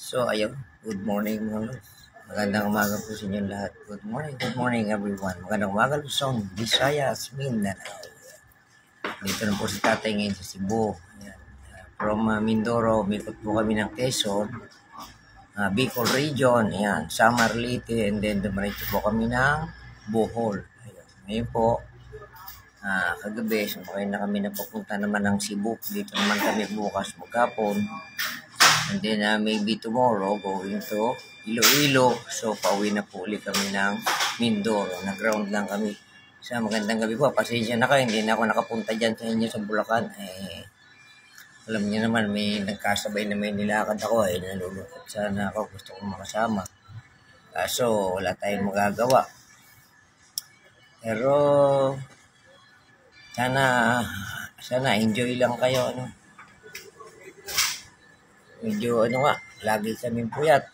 So, ayun. Good morning mga lods. Magandang umaga po sa inyo lahat. Good morning everyone. Magandang umaga Luzon, Visayas, Mindanao. Dito na po si tatay ngayon sa Cebu. Ayan. From Mindoro, umikot po kami ng Quezon, Bicol Region, ayan, Samar Leyte, and then dumiretso po kami ng Bohol. Ayan. Ngayon po, kagabi, sumakay na kami na papunta naman ng Cebu. Dito naman kami bukas maghapon. And then maybe tomorrow going to Iloilo. So pauwi na po ulit kami ng Mindoro. Nag-ground lang kami. Sa magandang gabi po. Pasensya na kayo. Hindi na ako nakapunta dyan sa inyo sa Bulacan. Alam niyo naman may nagkasabay na may nilakad ako. Nalulungkot sana ako. Gusto kong makasama. Kaso wala tayong magagawa. Pero sana enjoy lang kayo. Medyo nga, lagi kami puyat.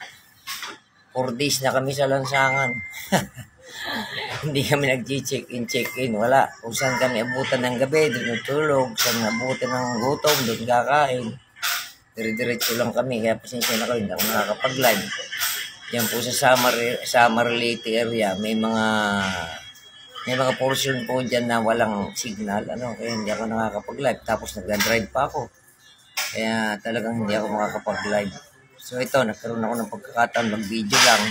4 days na kami sa lansangan. Hindi kami nag-check-in. Wala. Kung saan kami abutan ng gabi, doon natulog. Saan abutan ng gutom, doon kakain. Dire-diretso lang kami. Kaya pasensya na kayo, hindi ako nakakapag-live. Yan po sa Samar Leyte area, may mga portion po dyan na walang signal. Kaya hindi ako nakakapag-live. Tapos nag-drive pa ako. Kaya talagang hindi ako makakapag-live. So ito, nagkaroon ako ng pagkakataon mag-video lang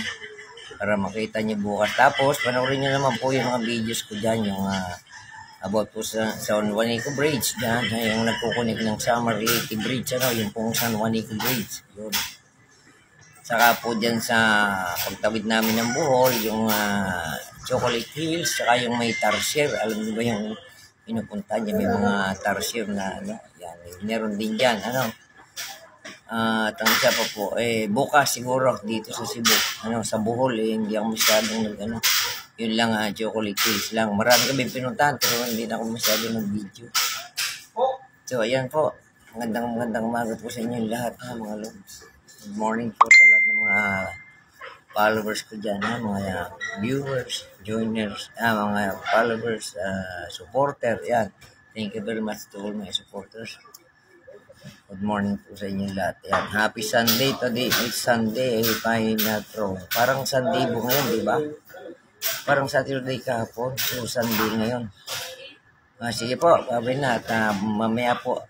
para makita niyo bukas. Tapos, panoorin niyo naman po yung mga videos ko dyan, yung about po sa San Juanico Bridge dyan, yung nagkukunik ng Samar Leyte Bridge, yung pong San Juanico Bridge. Yun. Saka po dyan sa pagtawid namin ng Bohol, yung Chocolate Hills, saka yung may Tarsier. Alam niyo ba yung pinupunta niya, may mga Tarsier na yan, meron din dyan, at ang isa pa po, bukas siguro dito sa Cebu, sa Bohol, hindi ako masyadong yun lang, Chocolate Hills lang. Marami kami pinuntahan, pero hindi na ako masyadong nag-video. So, ayan po, magandang umaga po sa inyo lahat, mga lods. Good morning po sa lahat ng mga followers ko dyan, mga viewers, joiners, mga followers, supporter, yan. Thank you very much to all my supporters. Good morning po sa inyo lahat. Yan. Happy Sunday today. It's Sunday, if I'm not wrong. Parang Sunday po ngayon, di ba? Parang Saturday kahapon. So, Sunday ngayon. Sige po, sabi na. At mamaya po,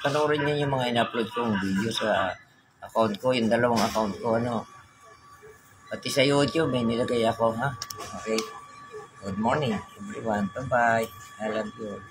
panoorin niyo yung mga in-upload kong video sa account ko. Yung dalawang account ko, Pati sa YouTube, may nilagay ako, ha? Okay. Good morning, everyone. Bye-bye. I love you all.